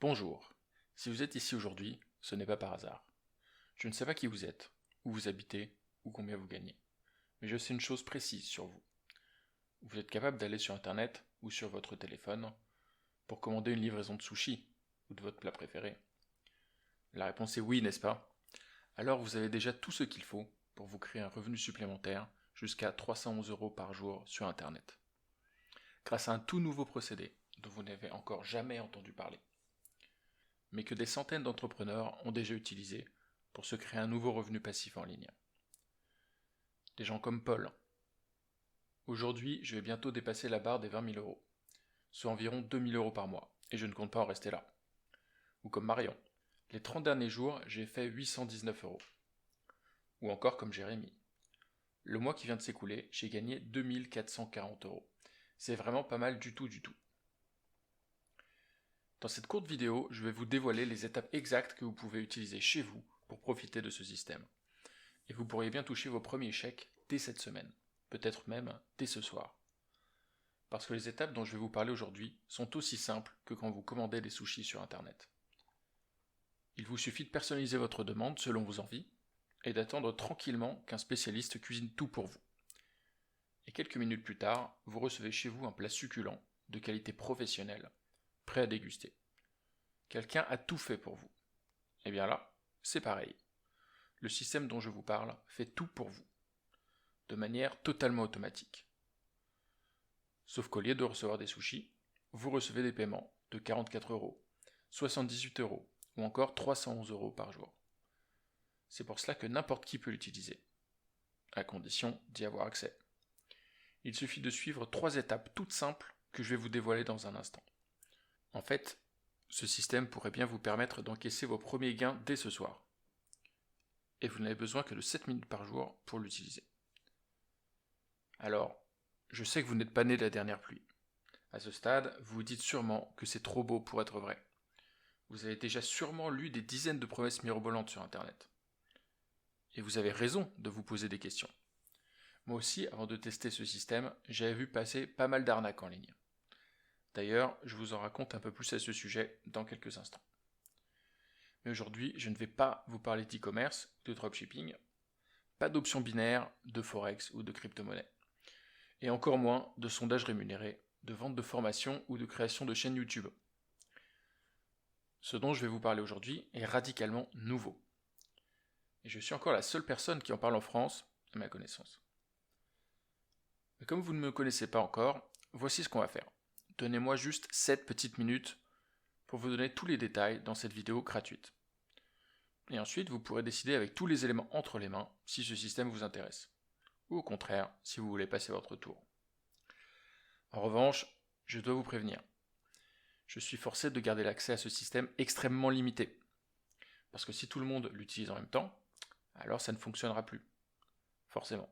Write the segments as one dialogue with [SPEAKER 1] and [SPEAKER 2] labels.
[SPEAKER 1] Bonjour. Si vous êtes ici aujourd'hui, ce n'est pas par hasard. Je ne sais pas qui vous êtes, où vous habitez, ou combien vous gagnez. Mais je sais une chose précise sur vous. Vous êtes capable d'aller sur Internet ou sur votre téléphone pour commander une livraison de sushi ou de votre plat préféré. La réponse est oui, n'est-ce pas? Alors vous avez déjà tout ce qu'il faut pour vous créer un revenu supplémentaire jusqu'à 311 € par jour sur Internet. Grâce à un tout nouveau procédé dont vous n'avez encore jamais entendu parler, mais que des centaines d'entrepreneurs ont déjà utilisé pour se créer un nouveau revenu passif en ligne. Des gens comme Paul. Aujourd'hui, je vais bientôt dépasser la barre des 20 000 €, soit environ 2 000 € par mois, et je ne compte pas en rester là. Ou comme Marion. Les 30 derniers jours, j'ai fait 819 €. Ou encore comme Jérémy. Le mois qui vient de s'écouler, j'ai gagné 2 440 €. C'est vraiment pas mal du tout. Dans cette courte vidéo, je vais vous dévoiler les étapes exactes que vous pouvez utiliser chez vous pour profiter de ce système. Et vous pourriez bien toucher vos premiers chèques dès cette semaine, peut-être même dès ce soir. Parce que les étapes dont je vais vous parler aujourd'hui sont aussi simples que quand vous commandez des sushis sur Internet. Il vous suffit de personnaliser votre demande selon vos envies et d'attendre tranquillement qu'un spécialiste cuisine tout pour vous. Et quelques minutes plus tard, vous recevez chez vous un plat succulent, de qualité professionnelle, prêt à déguster. Quelqu'un a tout fait pour vous. Et bien là, c'est pareil. Le système dont je vous parle fait tout pour vous, de manière totalement automatique. Sauf qu'au lieu de recevoir des sushis, vous recevez des paiements de 44 €, 78 € ou encore 311 € par jour. C'est pour cela que n'importe qui peut l'utiliser, à condition d'y avoir accès. Il suffit de suivre 3 étapes toutes simples que je vais vous dévoiler dans un instant. En fait, ce système pourrait bien vous permettre d'encaisser vos premiers gains dès ce soir. Et vous n'avez besoin que de 7 minutes par jour pour l'utiliser. Alors, je sais que vous n'êtes pas né de la dernière pluie. À ce stade, vous vous dites sûrement que c'est trop beau pour être vrai. Vous avez déjà sûrement lu des dizaines de promesses mirobolantes sur Internet. Et vous avez raison de vous poser des questions. Moi aussi, avant de tester ce système, j'avais vu passer pas mal d'arnaques en ligne. D'ailleurs, je vous en raconte un peu plus à ce sujet dans quelques instants. Mais aujourd'hui, je ne vais pas vous parler d'e-commerce, de dropshipping, pas d'options binaires, de forex ou de crypto-monnaie. Et encore moins de sondages rémunérés, de vente de formation ou de création de chaînes YouTube. Ce dont je vais vous parler aujourd'hui est radicalement nouveau. Et je suis encore la seule personne qui en parle en France, à ma connaissance. Mais comme vous ne me connaissez pas encore, voici ce qu'on va faire. Donnez-moi juste 7 petites minutes pour vous donner tous les détails dans cette vidéo gratuite. Et ensuite, vous pourrez décider avec tous les éléments entre les mains si ce système vous intéresse. Ou au contraire, si vous voulez passer votre tour. En revanche, je dois vous prévenir. Je suis forcé de garder l'accès à ce système extrêmement limité. Parce que si tout le monde l'utilise en même temps, alors ça ne fonctionnera plus. Forcément.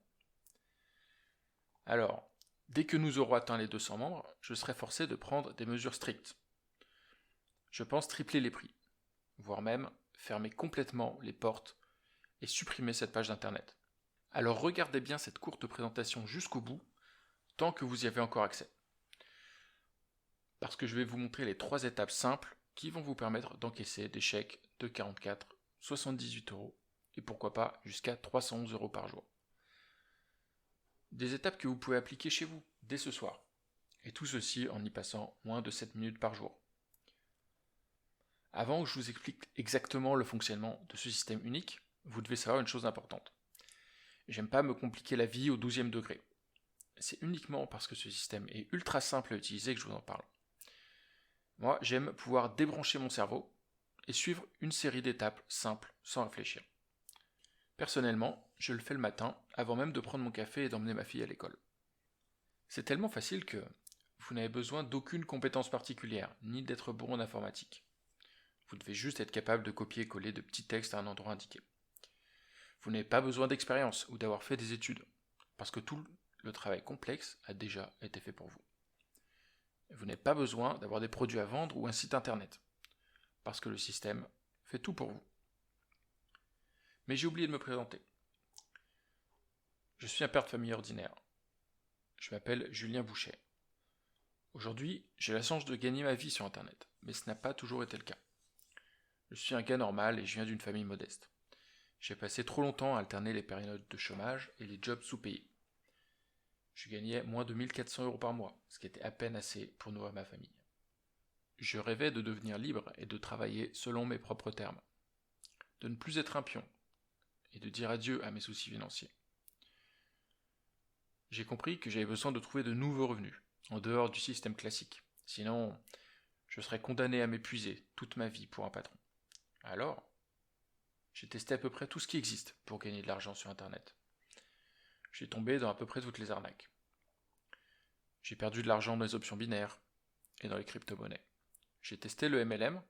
[SPEAKER 1] Alors, dès que nous aurons atteint les 200 membres, je serai forcé de prendre des mesures strictes. Je pense tripler les prix, voire même fermer complètement les portes et supprimer cette page d'internet. Alors regardez bien cette courte présentation jusqu'au bout, tant que vous y avez encore accès. Parce que je vais vous montrer les 3 étapes simples qui vont vous permettre d'encaisser des chèques de 44, 78 € et pourquoi pas jusqu'à 311 € par jour. Des étapes que vous pouvez appliquer chez vous dès ce soir. Et tout ceci en y passant moins de 7 minutes par jour. Avant que je vous explique exactement le fonctionnement de ce système unique, vous devez savoir une chose importante. J'aime pas me compliquer la vie au 12e degré. C'est uniquement parce que ce système est ultra simple à utiliser que je vous en parle. Moi, j'aime pouvoir débrancher mon cerveau et suivre une série d'étapes simples sans réfléchir. Personnellement, je le fais le matin avant même de prendre mon café et d'emmener ma fille à l'école. C'est tellement facile que vous n'avez besoin d'aucune compétence particulière, ni d'être bon en informatique. Vous devez juste être capable de copier-coller de petits textes à un endroit indiqué. Vous n'avez pas besoin d'expérience ou d'avoir fait des études, parce que tout le travail complexe a déjà été fait pour vous. Vous n'avez pas besoin d'avoir des produits à vendre ou un site internet, parce que le système fait tout pour vous. Mais j'ai oublié de me présenter. Je suis un père de famille ordinaire. Je m'appelle Julien Bouchet. Aujourd'hui, j'ai la chance de gagner ma vie sur Internet, mais ce n'a pas toujours été le cas. Je suis un gars normal et je viens d'une famille modeste. J'ai passé trop longtemps à alterner les périodes de chômage et les jobs sous-payés. Je gagnais moins de 1 400 € par mois, ce qui était à peine assez pour nourrir ma famille. Je rêvais de devenir libre et de travailler selon mes propres termes, de ne plus être un pion et de dire adieu à mes soucis financiers. J'ai compris que j'avais besoin de trouver de nouveaux revenus, en dehors du système classique. Sinon, je serais condamné à m'épuiser toute ma vie pour un patron. Alors, j'ai testé à peu près tout ce qui existe pour gagner de l'argent sur Internet. J'ai tombé dans à peu près toutes les arnaques. J'ai perdu de l'argent dans les options binaires et dans les crypto-monnaies. J'ai testé le MLM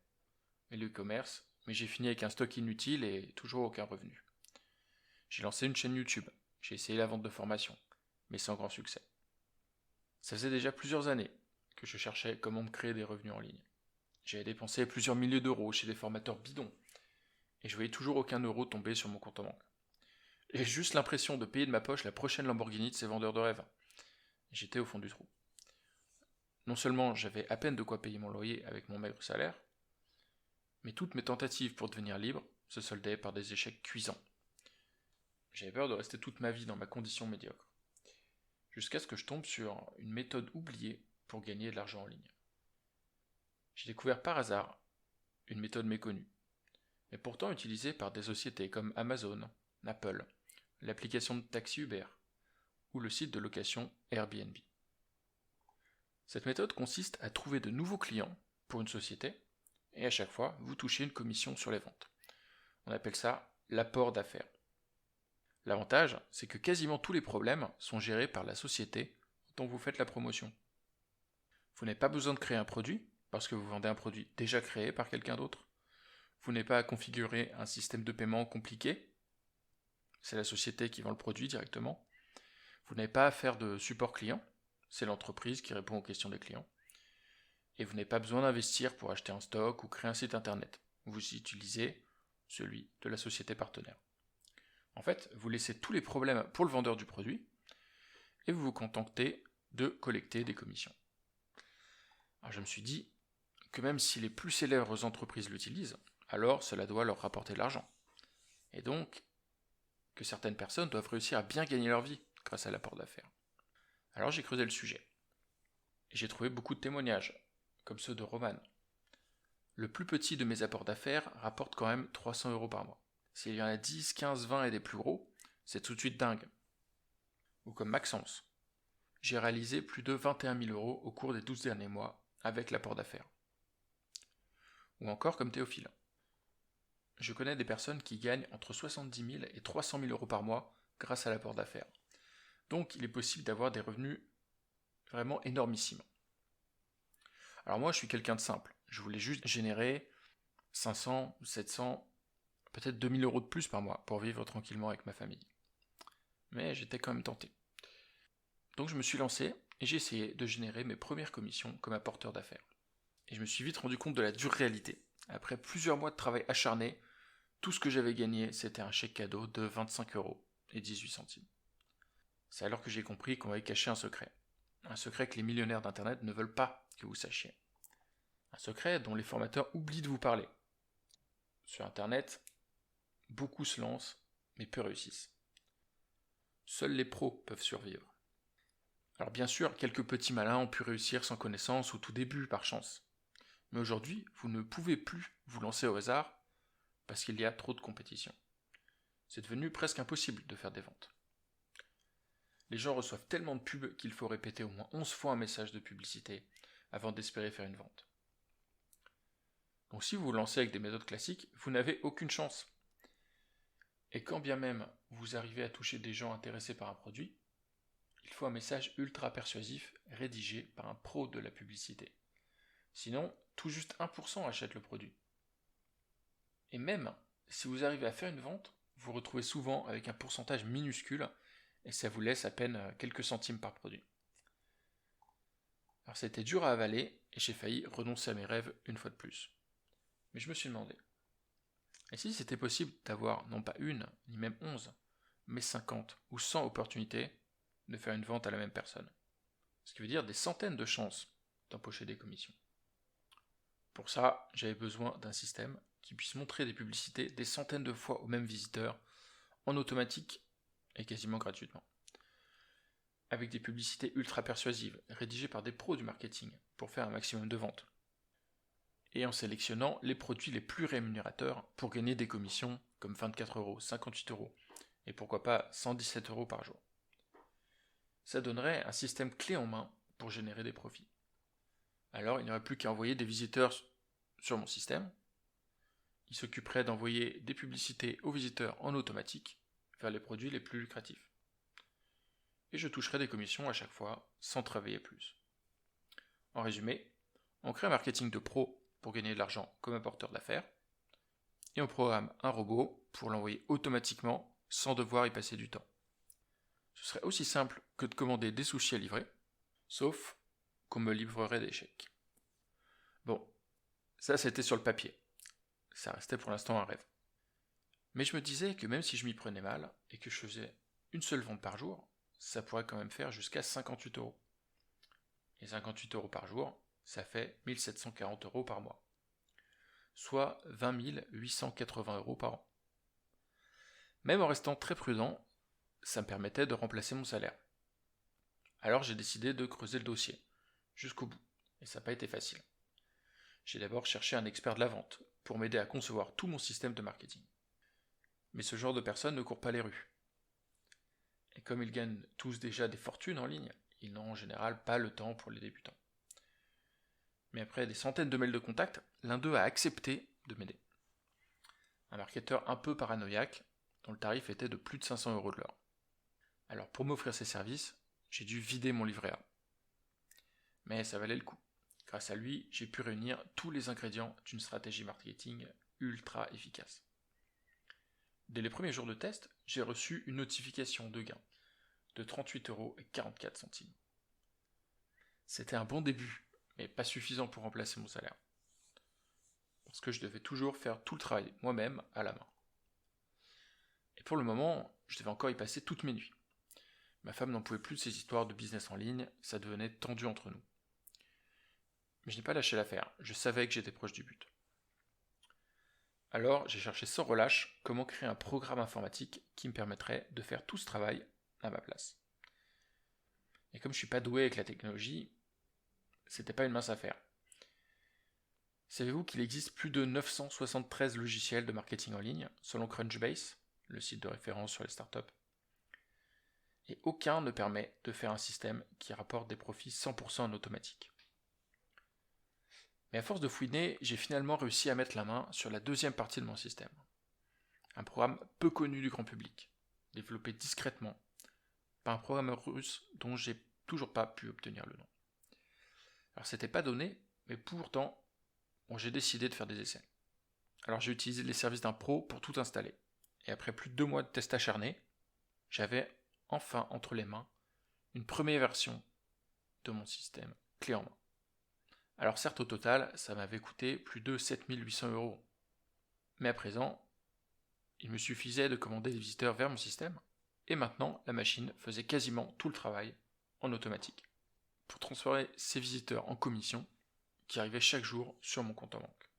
[SPEAKER 1] et le e-commerce, mais j'ai fini avec un stock inutile et toujours aucun revenu. J'ai lancé une chaîne YouTube, j'ai essayé la vente de formation, mais sans grand succès. Ça faisait déjà plusieurs années que je cherchais comment me créer des revenus en ligne. J'avais dépensé plusieurs milliers d'euros chez des formateurs bidons, et je voyais toujours aucun euro tomber sur mon compte en banque. J'ai juste l'impression de payer de ma poche la prochaine Lamborghini de ces vendeurs de rêves. J'étais au fond du trou. Non seulement j'avais à peine de quoi payer mon loyer avec mon maigre salaire, mais toutes mes tentatives pour devenir libre se soldaient par des échecs cuisants. J'avais peur de rester toute ma vie dans ma condition médiocre, jusqu'à ce que je tombe sur une méthode oubliée pour gagner de l'argent en ligne. J'ai découvert par hasard une méthode méconnue, mais pourtant utilisée par des sociétés comme Amazon, Apple, l'application de taxi Uber ou le site de location Airbnb. Cette méthode consiste à trouver de nouveaux clients pour une société et à chaque fois vous touchez une commission sur les ventes. On appelle ça l'apport d'affaires. L'avantage, c'est que quasiment tous les problèmes sont gérés par la société dont vous faites la promotion. Vous n'avez pas besoin de créer un produit, parce que vous vendez un produit déjà créé par quelqu'un d'autre. Vous n'avez pas à configurer un système de paiement compliqué, c'est la société qui vend le produit directement. Vous n'avez pas à faire de support client, c'est l'entreprise qui répond aux questions des clients. Et vous n'avez pas besoin d'investir pour acheter un stock ou créer un site internet. Vous utilisez celui de la société partenaire. En fait, vous laissez tous les problèmes pour le vendeur du produit et vous vous contentez de collecter des commissions. Alors je me suis dit que même si les plus célèbres entreprises l'utilisent, alors cela doit leur rapporter de l'argent. Et donc, que certaines personnes doivent réussir à bien gagner leur vie grâce à l'apport d'affaires. Alors j'ai creusé le sujet. Et j'ai trouvé beaucoup de témoignages, comme ceux de Roman. Le plus petit de mes apports d'affaires rapporte quand même 300 € par mois. S'il y en a 10, 15, 20 et des plus gros, c'est tout de suite dingue. Ou comme Maxence. J'ai réalisé plus de 21 000 € au cours des 12 derniers mois avec l'apport d'affaires. Ou encore comme Théophile. Je connais des personnes qui gagnent entre 70 000 et 300 000 € par mois grâce à l'apport d'affaires. Donc il est possible d'avoir des revenus vraiment énormissimes. Alors moi je suis quelqu'un de simple. Je voulais juste générer 500, 700, peut-être 2000 € de plus par mois pour vivre tranquillement avec ma famille. Mais j'étais quand même tenté. Donc je me suis lancé et j'ai essayé de générer mes premières commissions comme apporteur d'affaires. Et je me suis vite rendu compte de la dure réalité. Après plusieurs mois de travail acharné, tout ce que j'avais gagné, c'était un chèque cadeau de 25 € et 18 centimes. C'est alors que j'ai compris qu'on m'avait caché un secret. Un secret que les millionnaires d'Internet ne veulent pas que vous sachiez. Un secret dont les formateurs oublient de vous parler. Sur Internet, beaucoup se lancent, mais peu réussissent. Seuls les pros peuvent survivre. Alors bien sûr, quelques petits malins ont pu réussir sans connaissance au tout début, par chance. Mais aujourd'hui, vous ne pouvez plus vous lancer au hasard parce qu'il y a trop de compétition. C'est devenu presque impossible de faire des ventes. Les gens reçoivent tellement de pubs qu'il faut répéter au moins 11 fois un message de publicité avant d'espérer faire une vente. Donc si vous vous lancez avec des méthodes classiques, vous n'avez aucune chance. Et quand bien même vous arrivez à toucher des gens intéressés par un produit, il faut un message ultra persuasif rédigé par un pro de la publicité. Sinon, tout juste 1% achète le produit. Et même si vous arrivez à faire une vente, vous vous retrouvez souvent avec un pourcentage minuscule et ça vous laisse à peine quelques centimes par produit. Alors c'était dur à avaler et j'ai failli renoncer à mes rêves une fois de plus. Mais je me suis demandé, et si c'était possible d'avoir non pas une, ni même 11, mais 50 ou 100 opportunités de faire une vente à la même personne? Ce qui veut dire des centaines de chances d'empocher des commissions. Pour ça, j'avais besoin d'un système qui puisse montrer des publicités des centaines de fois aux mêmes visiteurs, en automatique et quasiment gratuitement. Avec des publicités ultra persuasives, rédigées par des pros du marketing, pour faire un maximum de ventes. Et en sélectionnant les produits les plus rémunérateurs pour gagner des commissions comme 24 euros, 58 euros, et pourquoi pas 117 euros par jour. Ça donnerait un système clé en main pour générer des profits. Alors il n'y aurait plus qu'à envoyer des visiteurs sur mon système. Il s'occuperait d'envoyer des publicités aux visiteurs en automatique vers les produits les plus lucratifs. Et je toucherais des commissions à chaque fois sans travailler plus. En résumé, on crée un marketing de pro pour gagner de l'argent comme un porteur d'affaires et on programme un robot pour l'envoyer automatiquement sans devoir y passer du temps. Ce serait aussi simple que de commander des sushis à livrer, sauf qu'on me livrerait des chèques. Bon, ça c'était sur le papier. Ça restait pour l'instant un rêve. Mais je me disais que même si je m'y prenais mal et que je faisais une seule vente par jour, ça pourrait quand même faire jusqu'à 58 euros. Et 58 euros par jour, ça fait 1740 euros par mois. Soit 20 880 euros par an. Même en restant très prudent, ça me permettait de remplacer mon salaire. Alors j'ai décidé de creuser le dossier, jusqu'au bout, et ça n'a pas été facile. J'ai d'abord cherché un expert de la vente, pour m'aider à concevoir tout mon système de marketing. Mais ce genre de personnes ne courent pas les rues. Et comme ils gagnent tous déjà des fortunes en ligne, ils n'ont en général pas le temps pour les débutants. Mais après des centaines de mails de contact, l'un d'eux a accepté de m'aider. Un marketeur un peu paranoïaque, dont le tarif était de plus de 500 euros de l'heure. Alors pour m'offrir ces services, j'ai dû vider mon livret A. Mais ça valait le coup. Grâce à lui, j'ai pu réunir tous les ingrédients d'une stratégie marketing ultra efficace. Dès les premiers jours de test, j'ai reçu une notification de gain de 38,44 euros. C'était un bon début, mais pas suffisant pour remplacer mon salaire. Parce que je devais toujours faire tout le travail moi-même à la main. Et pour le moment, je devais encore y passer toutes mes nuits. Ma femme n'en pouvait plus de ces histoires de business en ligne, ça devenait tendu entre nous. Mais je n'ai pas lâché l'affaire, je savais que j'étais proche du but. Alors j'ai cherché sans relâche comment créer un programme informatique qui me permettrait de faire tout ce travail à ma place. Et comme je suis pas doué avec la technologie, c'était pas une mince affaire. Savez-vous qu'il existe plus de 973 logiciels de marketing en ligne, selon Crunchbase, le site de référence sur les startups? Et aucun ne permet de faire un système qui rapporte des profits 100% en automatique. Mais à force de fouiner, j'ai finalement réussi à mettre la main sur la deuxième partie de mon système. Un programme peu connu du grand public, développé discrètement par un programmeur russe dont j'ai toujours pas pu obtenir le nom. Alors c'était pas donné, mais pourtant, j'ai décidé de faire des essais. Alors j'ai utilisé les services d'un pro pour tout installer. Et après plus de 2 mois de tests acharnés, j'avais enfin entre les mains une première version de mon système clé en main. Alors certes au total, ça m'avait coûté plus de 7800 euros. Mais à présent, il me suffisait de commander des visiteurs vers mon système, et maintenant la machine faisait quasiment tout le travail en automatique, pour transférer ces visiteurs en commission qui arrivaient chaque jour sur mon compte en banque.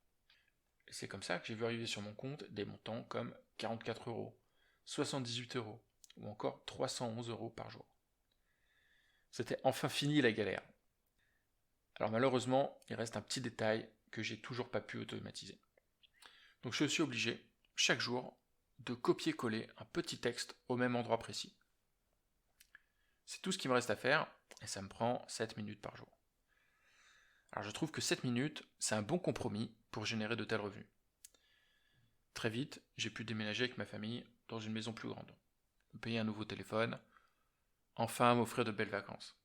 [SPEAKER 1] Et c'est comme ça que j'ai vu arriver sur mon compte des montants comme 44 euros, 78 euros, ou encore 311 euros par jour. C'était enfin fini la galère. Alors malheureusement, il reste un petit détail que j'ai toujours pas pu automatiser. Donc je suis obligé, chaque jour, de copier-coller un petit texte au même endroit précis. C'est tout ce qui me reste à faire, et ça me prend 7 minutes par jour. Alors je trouve que 7 minutes, c'est un bon compromis pour générer de tels revenus. Très vite, j'ai pu déménager avec ma famille dans une maison plus grande, me payer un nouveau téléphone, enfin m'offrir de belles vacances.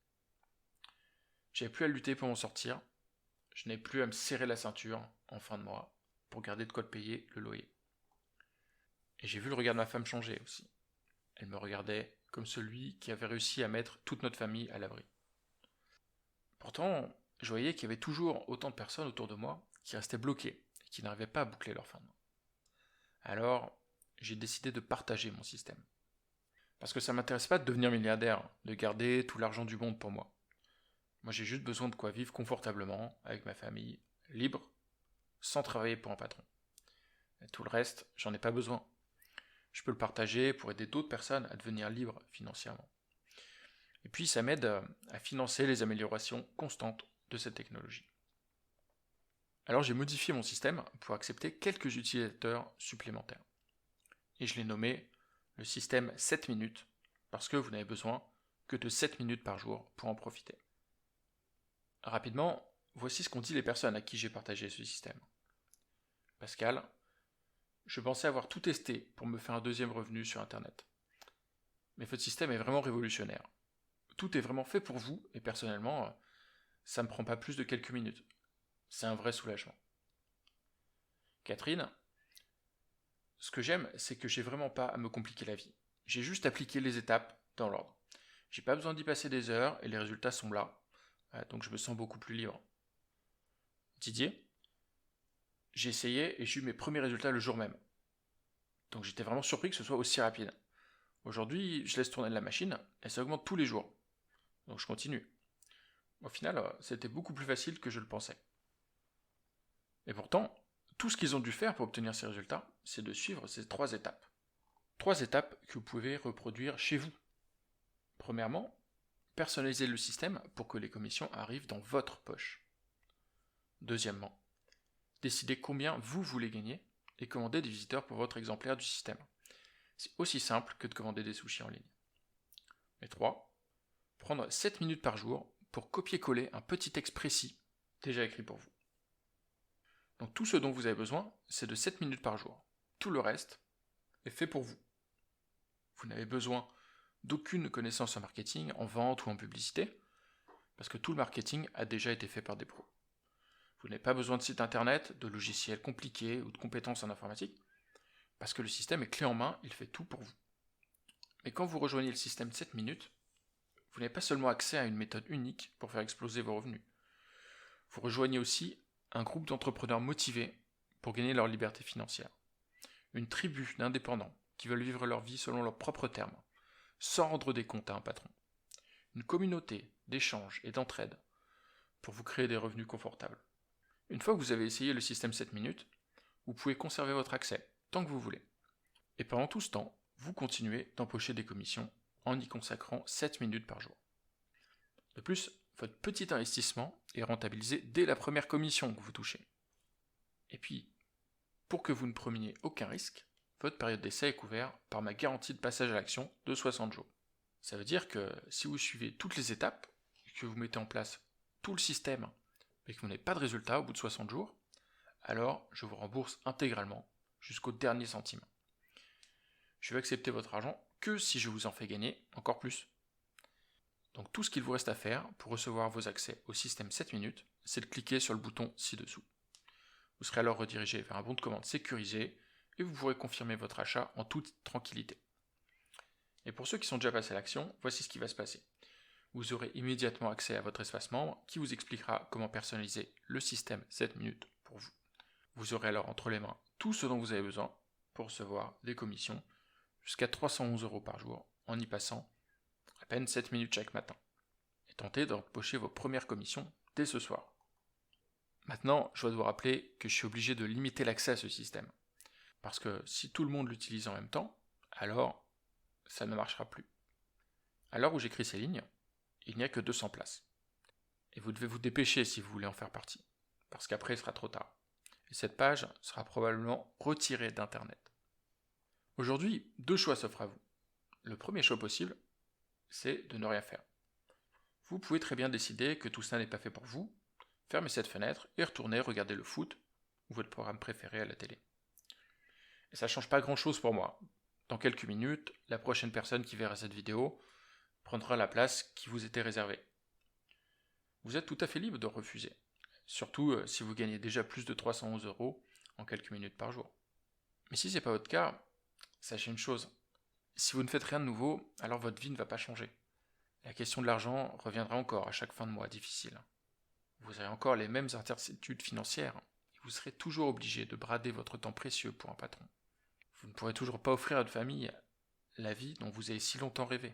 [SPEAKER 1] J'avais plus à lutter pour m'en sortir, je n'avais plus à me serrer la ceinture en fin de mois pour garder de quoi payer le loyer. Et j'ai vu le regard de ma femme changer aussi. Elle me regardait comme celui qui avait réussi à mettre toute notre famille à l'abri. Pourtant, je voyais qu'il y avait toujours autant de personnes autour de moi qui restaient bloquées et qui n'arrivaient pas à boucler leur fin de mois. Alors, j'ai décidé de partager mon système. Parce que ça ne m'intéresse pas de devenir milliardaire, de garder tout l'argent du monde pour moi. Moi j'ai juste besoin de quoi vivre confortablement, avec ma famille, libre, sans travailler pour un patron. Et tout le reste, j'en ai pas besoin. Je peux le partager pour aider d'autres personnes à devenir libres financièrement. Et puis ça m'aide à financer les améliorations constantes de cette technologie. Alors j'ai modifié mon système pour accepter quelques utilisateurs supplémentaires. Et je l'ai nommé le système 7 minutes, parce que vous n'avez besoin que de 7 minutes par jour pour en profiter. Rapidement, voici ce qu'ont dit les personnes à qui j'ai partagé ce système. Pascal, je pensais avoir tout testé pour me faire un deuxième revenu sur Internet. Mais votre système est vraiment révolutionnaire. Tout est vraiment fait pour vous, et personnellement, ça ne me prend pas plus de quelques minutes. C'est un vrai soulagement. Catherine, ce que j'aime, c'est que j'ai vraiment pas à me compliquer la vie. J'ai juste appliqué les étapes dans l'ordre. J'ai pas besoin d'y passer des heures et les résultats sont là, donc je me sens beaucoup plus libre. Didier, j'ai essayé et j'ai eu mes premiers résultats le jour même. Donc j'étais vraiment surpris que ce soit aussi rapide. Aujourd'hui, je laisse tourner la machine et ça augmente tous les jours. Donc je continue. Au final, c'était beaucoup plus facile que je le pensais. Et pourtant, tout ce qu'ils ont dû faire pour obtenir ces résultats, c'est de suivre ces 3 étapes. 3 étapes que vous pouvez reproduire chez vous. Premièrement, personnalisez le système pour que les commissions arrivent dans votre poche. Deuxièmement, décidez combien vous voulez gagner et commandez des visiteurs pour votre exemplaire du système. C'est aussi simple que de commander des sushis en ligne. Et 3, prendre 7 minutes par jour pour copier-coller un petit texte précis déjà écrit pour vous. Donc tout ce dont vous avez besoin, c'est de 7 minutes par jour. Tout le reste est fait pour vous. Vous n'avez besoin d'aucune connaissance en marketing, en vente ou en publicité, parce que tout le marketing a déjà été fait par des pros. Vous n'avez pas besoin de site internet, de logiciels compliqués ou de compétences en informatique, parce que le système est clé en main, il fait tout pour vous. Mais quand vous rejoignez le système 7 minutes, vous n'avez pas seulement accès à une méthode unique pour faire exploser vos revenus. Vous rejoignez aussi un groupe d'entrepreneurs motivés pour gagner leur liberté financière. Une tribu d'indépendants qui veulent vivre leur vie selon leurs propres termes, sans rendre des comptes à un patron. Une communauté d'échange et d'entraide pour vous créer des revenus confortables. Une fois que vous avez essayé le système 7 minutes, vous pouvez conserver votre accès tant que vous voulez. Et pendant tout ce temps, vous continuez d'empocher des commissions en y consacrant 7 minutes par jour. De plus, votre petit investissement est rentabilisé dès la première commission que vous touchez. Et puis, pour que vous ne preniez aucun risque, votre période d'essai est couverte par ma garantie de passage à l'action de 60 jours. Ça veut dire que si vous suivez toutes les étapes, que vous mettez en place tout le système, mais que vous n'avez pas de résultat au bout de 60 jours, alors je vous rembourse intégralement jusqu'au dernier centime. Je vais accepter votre argent que si je vous en fais gagner encore plus. Donc tout ce qu'il vous reste à faire pour recevoir vos accès au système 7 minutes, c'est de cliquer sur le bouton ci-dessous. Vous serez alors redirigé vers un bon de commande sécurisé et vous pourrez confirmer votre achat en toute tranquillité. Et pour ceux qui sont déjà passés à l'action, voici ce qui va se passer. Vous aurez immédiatement accès à votre espace membre qui vous expliquera comment personnaliser le système 7 minutes pour vous. Vous aurez alors entre les mains tout ce dont vous avez besoin pour recevoir des commissions jusqu'à 311 € par jour en y passant à peine 7 minutes chaque matin. Et tentez d'empocher vos premières commissions dès ce soir. Maintenant, je dois vous rappeler que je suis obligé de limiter l'accès à ce système. Parce que si tout le monde l'utilise en même temps, alors ça ne marchera plus. À l'heure où j'écris ces lignes, il n'y a que 200 places. Et vous devez vous dépêcher si vous voulez en faire partie, parce qu'après il sera trop tard. Et cette page sera probablement retirée d'Internet. Aujourd'hui, 2 choix s'offrent à vous. Le premier choix possible, c'est de ne rien faire. Vous pouvez très bien décider que tout ça n'est pas fait pour vous, fermer cette fenêtre et retourner regarder le foot ou votre programme préféré à la télé. Et ça ne change pas grand-chose pour moi. Dans quelques minutes, la prochaine personne qui verra cette vidéo prendra la place qui vous était réservée. Vous êtes tout à fait libre de refuser, surtout si vous gagnez déjà plus de 311 € en quelques minutes par jour. Mais si ce n'est pas votre cas, sachez une chose, si vous ne faites rien de nouveau, alors votre vie ne va pas changer. La question de l'argent reviendra encore à chaque fin de mois difficile. Vous aurez encore les mêmes incertitudes financières et vous serez toujours obligé de brader votre temps précieux pour un patron. Vous ne pourrez toujours pas offrir à votre famille la vie dont vous avez si longtemps rêvé.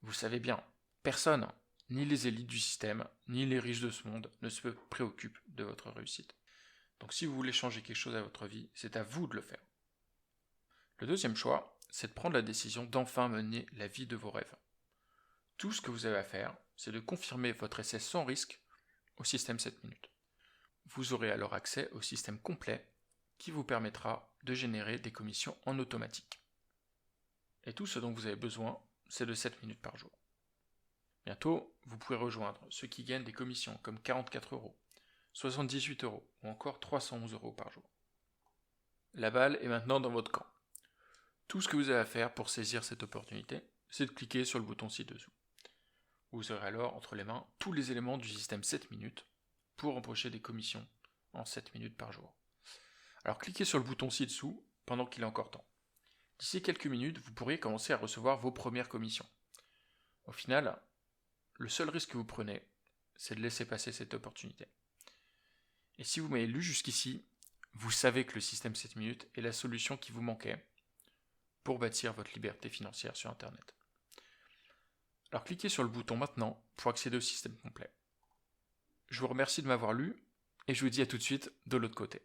[SPEAKER 1] Vous savez bien, personne ni les élites du système, ni les riches de ce monde ne se préoccupent de votre réussite. Donc si vous voulez changer quelque chose à votre vie, c'est à vous de le faire. Le deuxième choix, c'est de prendre la décision d'enfin mener la vie de vos rêves. Tout ce que vous avez à faire, c'est de confirmer votre essai sans risque au système 7 minutes. Vous aurez alors accès au système complet qui vous permettra de générer des commissions en automatique. Et tout ce dont vous avez besoin, c'est de 7 minutes par jour. Bientôt, vous pourrez rejoindre ceux qui gagnent des commissions comme 44 €, 78 € ou encore 311 € par jour. La balle est maintenant dans votre camp. Tout ce que vous avez à faire pour saisir cette opportunité, c'est de cliquer sur le bouton ci-dessous. Vous aurez alors entre les mains tous les éléments du système 7 minutes pour empocher des commissions en 7 minutes par jour. Alors cliquez sur le bouton ci-dessous pendant qu'il est encore temps. D'ici quelques minutes, vous pourriez commencer à recevoir vos premières commissions. Au final, le seul risque que vous prenez, c'est de laisser passer cette opportunité. Et si vous m'avez lu jusqu'ici, vous savez que le système 7 minutes est la solution qui vous manquait pour bâtir votre liberté financière sur Internet. Alors cliquez sur le bouton maintenant pour accéder au système complet. Je vous remercie de m'avoir lu et je vous dis à tout de suite de l'autre côté.